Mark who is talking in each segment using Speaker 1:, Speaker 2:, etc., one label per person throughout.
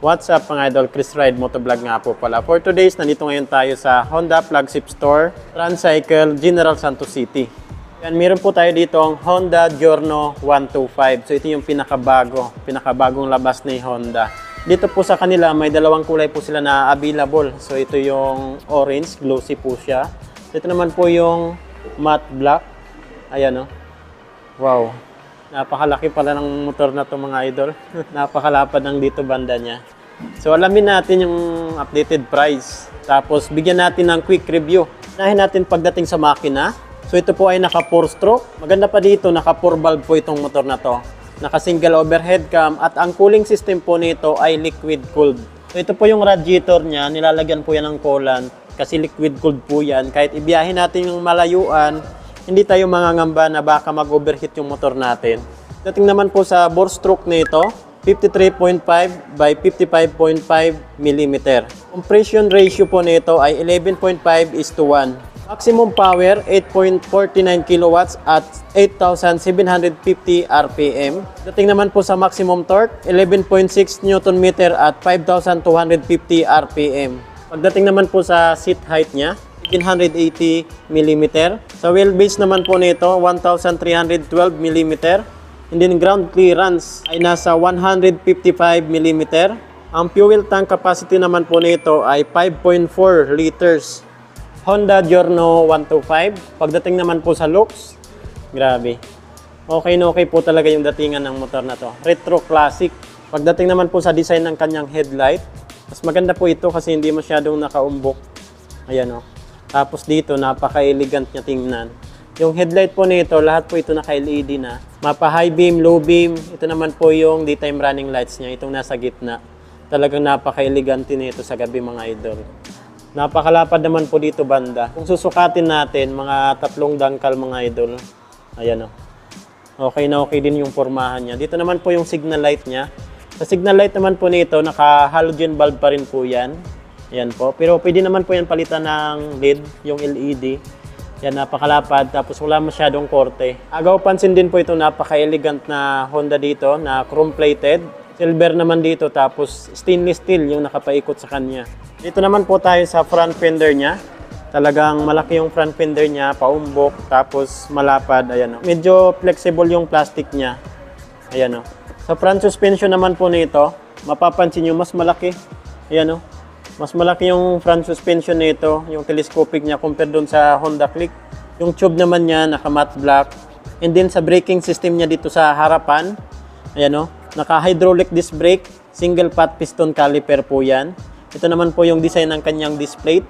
Speaker 1: What's up mga idol, Chris Ride Motovlog nga po pala. For today's, nandito ngayon tayo sa Honda Flagship Store, Transcycle, General Santos City. Yan, meron po tayo dito ang Honda Giorno 125. So ito yung pinakabagong labas ni Honda. Dito po sa kanila, may dalawang kulay po sila na available. So ito yung orange, glossy po siya. So, ito naman po yung matte black. Ayan o. Wow. Napakalaki pala ng motor na to mga idol. Napakalapad ng dito banda niya. So alamin natin yung updated price. Tapos bigyan natin ng quick review. Unahin natin pagdating sa makina. So ito po ay naka 4-stroke. Maganda pa dito, naka 4 valve po itong motor na to. Naka single overhead cam at ang cooling system po nito ay liquid cooled. So ito po yung radiator niya, nilalagyan po yan ng coolant kasi liquid cooled po yan. Kahit ibiyahin natin yung malayuan, hindi tayo mangangamba na baka mag-overheat yung motor natin. Dating naman po sa bore stroke nito, 53.5 by 55.5 mm. Compression ratio po nito ay 11.5:1. Maximum power, 8.49 kilowatts at 8,750 RPM. Dating naman po sa maximum torque, 11.6 Nm at 5,250 RPM. Pagdating naman po sa seat height niya, 180 mm. Sa wheelbase naman po nito, 1,312 mm. And then ground clearance ay nasa 155 mm. Ang fuel tank capacity naman po nito ay 5.4 liters. Honda Giorno 125. Pagdating naman po sa looks, grabe. Okay na okay po talaga yung datingan ng motor na to. Retro classic. Pagdating naman po sa design ng kanyang headlight, mas maganda po ito kasi hindi masyadong nakaumbok. Ayan o. Tapos dito, napaka-elegant niya tingnan. Yung headlight po nito, lahat po ito naka-LED na. Mapa high beam, low beam. Ito naman po yung daytime running lights niya. Itong nasa gitna. Talagang napaka-elegante nito sa gabi mga idol. Napakalapad naman po dito banda. Kung susukatin natin, mga 3 dangkal mga idol. Ayan o. Okay na okay din yung pormahan niya. Dito naman po yung signal light niya. Sa signal light naman po nito, naka-halogen bulb pa rin po yan. Yan po. Pero pwede naman po yan palitan ng LED, yung LED. Yan, napakalapad. Tapos wala masyadong korte. Agaw pansin din po ito, napaka-elegant na Honda dito na chrome-plated. Silver naman dito, tapos stainless steel yung nakapaikot sa kanya. Dito naman po tayo sa front fender niya. Talagang malaki yung front fender niya, paumbok, tapos malapad. Ayan o. Medyo flexible yung plastic niya. Ayan o. Sa front suspension naman po nito, mapapansin nyo, mas malaki. Ayan o. Mas malaki yung front suspension nito, yung telescopic niya compared doon sa Honda Click. Yung tube naman niya, naka matte black. And then sa braking system niya dito sa harapan, ayan o, naka hydraulic disc brake, single pot piston caliper po yan. Ito naman po yung design ng kanyang disc plate.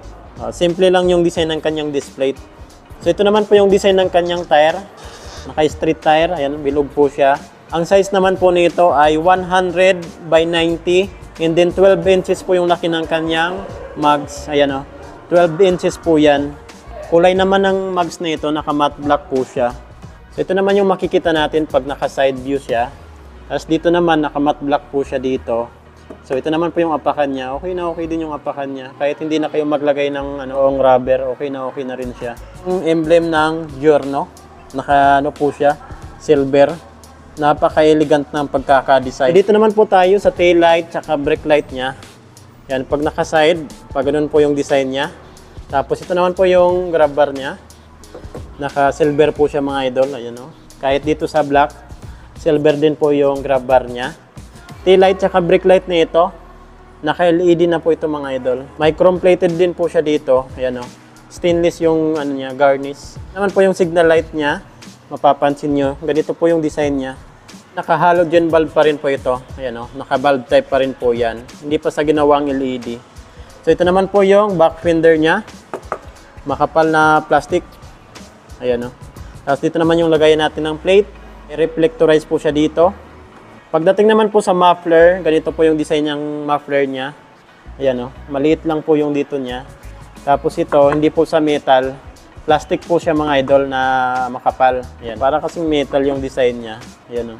Speaker 1: Simple lang yung design ng kanyang disc plate. So ito naman po yung design ng kanyang tire. Naka street tire, ayan, bilog po siya. Ang size naman po nito ay 100 by 90. And then 12 inches po yung laki ng kanyang mags. Ayan o. 12 inches po yan. Kulay naman ng mags na ito, naka matte black po siya. So ito naman yung makikita natin pag naka side view siya. Tapos dito naman, naka matte black po siya dito. So ito naman po yung apakan niya. Okay na okay din yung apakan niya. Kahit hindi na kayo maglagay ng rubber, okay na rin siya. Yung emblem ng Giorno, naka po siya, silver. Napaka-elegant ng pagkaka-design. Dito naman po tayo sa tail light at brake light niya. Yan, pag naka-side, pag ganun po yung design niya. Tapos ito naman po yung grab bar niya. Naka-silver po siya mga idol. Ayan o. Kahit dito sa black, silver din po yung grab bar niya. Tail light at brake light na ito, naka-LED na po ito mga idol. May chrome-plated din po siya dito. Ayan o. Stainless yung niya, garnish. Naman po yung signal light niya. Mapapansin nyo, ganito po yung design niya. Naka-halogen bulb pa rin po ito. Ayan o, naka-bulb type pa rin po yan. Hindi pa sa ginawang LED. So ito naman po yung back fender niya. Makapal na plastic. Ayan o. Tapos dito naman yung lagayan natin ng plate. I-reflectorize po siya dito. Pagdating naman po sa muffler, ganito po yung design ng muffler niya. Ayan o, maliit lang po yung dito niya. Tapos ito, hindi po sa metal. Plastic po siya mga idol na makapal. Ayan. Para kasing metal yung design niya. Ayan o.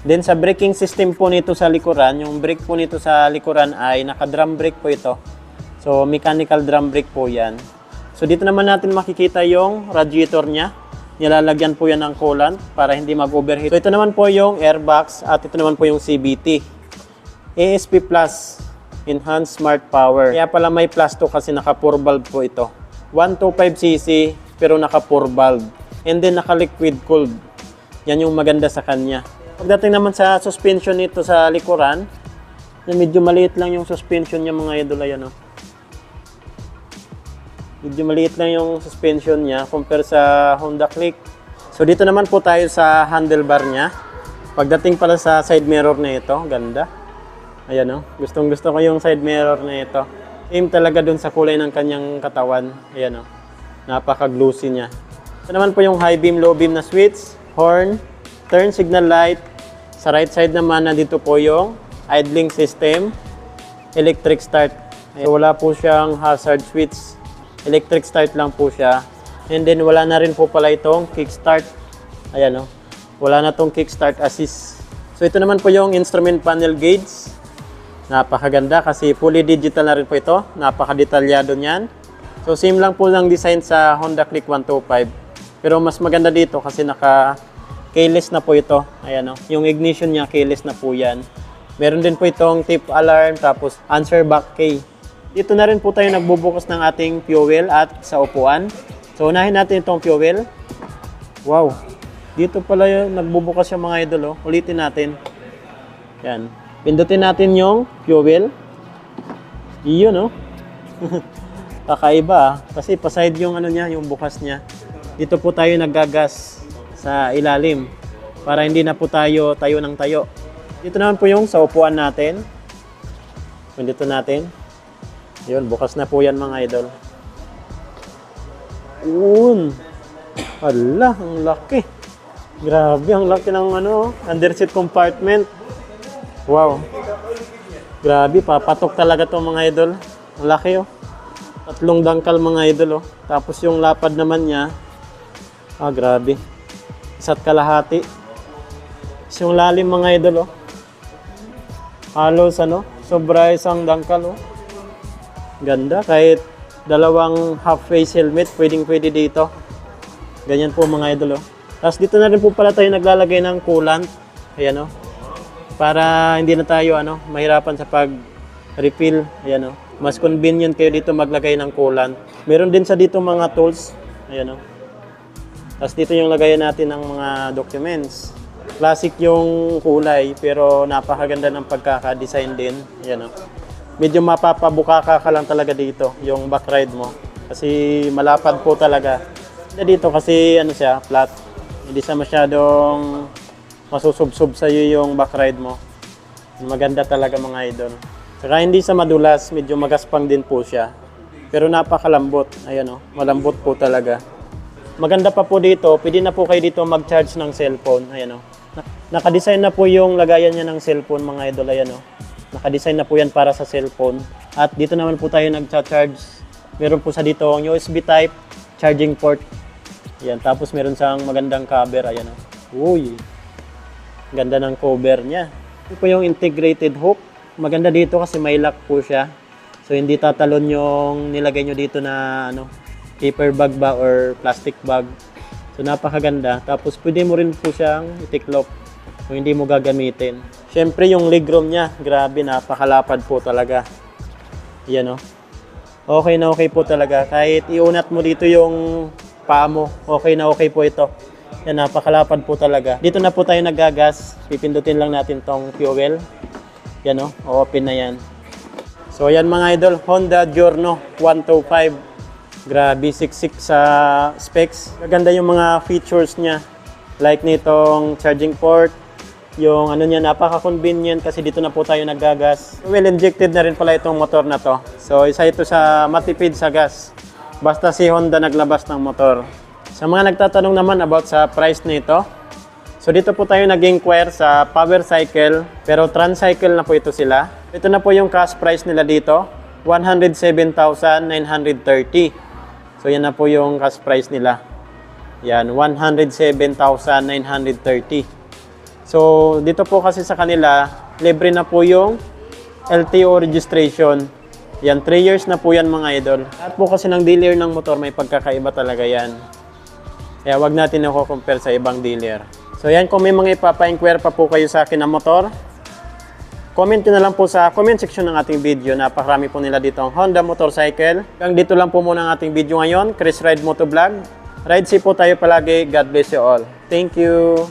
Speaker 1: Then sa braking system po nito sa likuran, yung brake po nito sa likuran ay naka-drum brake po ito. So mechanical drum brake po yan. So dito naman natin makikita yung radiator niya. Nilalagyan po yan ng coolant para hindi mag-overheat. So ito naman po yung airbox at ito naman po yung CVT. ASP Plus, Enhanced Smart Power. Kaya pala may plus 2 kasi naka 4 valve po ito. 125cc pero naka 4 valve. And then naka liquid cooled. Yan yung maganda sa kanya. Pagdating naman sa suspension nito sa likuran, medyo maliit lang yung suspension niya mga idol. Ayan, oh. Medyo maliit lang yung suspension niya compare sa Honda Click. So dito naman po tayo sa handlebar niya. Pagdating pala sa side mirror na ito, ganda. Ayan, oh. Gustong gusto ko yung side mirror na ito. Same talaga dun sa kulay ng kanyang katawan. Ayan, oh. Napaka-glossy niya. Ito naman po yung high beam, low beam na switch, horn, turn signal light. Sa right side naman, nandito po yung idling system, electric start. So, wala po siyang hazard switch. Electric start lang po siya. And then, wala na rin po pala itong kickstart. Ayan, oh. Wala na itong kickstart assist. So, ito naman po yung instrument panel gauge. Napakaganda kasi fully digital na rin po ito. Napakadetalyado niyan. So, same lang po ng design sa Honda Click 125. Pero mas maganda dito kasi naka keyless na po ito. Ayan, oh. Yung ignition niya, keyless na po yan. Meron din po itong tip alarm, tapos answer back key. Dito na rin po tayo nagbubukas ng ating fuel at sa upuan. So, unahin natin itong fuel. Wow. Dito pala yung nagbubukas yung mga idol. Oh. Ulitin natin. Yan. Pindutin natin yung fuel. Iyon, oh. Kakaiba, ah. Kasi paside yung ano niya, yung bukas niya. Dito po tayo naggagas sa ilalim para hindi na po tayo ng tayo. Dito naman po yung sa upuan natin. Dito natin. Yun, bukas na po yan mga idol. Hala, ang laki. Grabe, ang laki ng ano, underseat compartment. Wow. Grabe, papatok talaga to mga idol. Ang laki, oh. 3 dangkal mga idol, oh. Tapos yung lapad naman niya, grabe. 1 kalahati. Yung lalim mga idol, oh. Halos ano, sobra 1 dangkal, oh. Ganda, kahit 2 half face helmet, pwedeng-pwede dito. Ganyan po mga idol, oh. Tapos dito na rin po pala tayo naglalagay ng coolant. Ayan, oh. Para hindi na tayo ano, mahirapan sa pag-refill. Ayan, oh. Mas convenient kayo dito maglagay ng coolant. Meron din sa dito mga tools. Ayan, oh. Tapos dito yung lagayan natin ng mga documents. Classic yung kulay, pero napakaganda ng pagkaka-design din. Ayan, oh. Medyo mapapabukaka ka lang talaga dito, yung back ride mo. Kasi malapad po talaga. Dito kasi ano siya, flat. Hindi siya masyadong masusubsob sa iyo yung back ride mo. Maganda talaga mga idol. Saka hindi siya madulas, medyo magaspang din po siya. Pero napakalambot. Ayan, oh, malambot po talaga. Maganda pa po dito, pwede na po kayo dito mag-charge ng cellphone. Ayan, oh. Nakadesign na po yung lagayan niya ng cellphone mga idol. Ayan, oh. Nakadesign na po yan para sa cellphone. At dito naman po tayo nag-charge. Meron po sa dito ang USB type, charging port. Ayan, tapos meron siyang magandang cover. Ayan, oh. Uy, ganda ng cover niya. Ito po yung integrated hook. Maganda dito kasi may lock po siya. So hindi tatalon yung nilagay nyo dito na ano, paper bag ba or plastic bag. So napakaganda. Tapos pwede mo rin po siyang itiklop kung hindi mo gagamitin. Siyempre yung legroom niya, grabe, napakalapad po talaga. Yan, oh. Okay na okay po talaga. Kahit iunat mo dito yung paa mo, okay na okay po ito. Yan, napakalapad po talaga. Dito na po tayo naggagas. Pipindutin lang natin tong fuel. Yan, oh, open na yan. So yan mga idol, Honda Giorno 125. Grabe, siksik sa specs. Maganda yung mga features niya. Like nitong charging port. Yung ano niya, napaka-convenient kasi dito na po tayo naggagas. Well injected na rin pala itong motor na to. So isa ito sa matipid sa gas. Basta si Honda naglabas ng motor. Sa mga nagtatanong naman about sa price nito, so dito po tayo nag-inquire sa Power Cycle, pero Transcycle na po ito sila. Ito na po yung cash price nila dito, 107,930. So yan na po yung cash price nila. Yan, 107,930. So dito po kasi sa kanila, libre na po yung LTO registration. Yan, 3 years na po yan mga idol. At po kasi ng dealer ng motor, may pagkakaiba talaga yan. Kaya wag natin i-compare sa ibang dealer. So yan, kung may mga ipapa-inquire pa po kayo sa akin ng motor, Comment nyo na lang po sa comment section ng ating video. Napakarami po nila dito ang Honda motorcycle. Hanggang dito lang po muna ang ating video ngayon. Chris Ride Motovlog. Ride safe po tayo palagi. God bless you all. Thank you.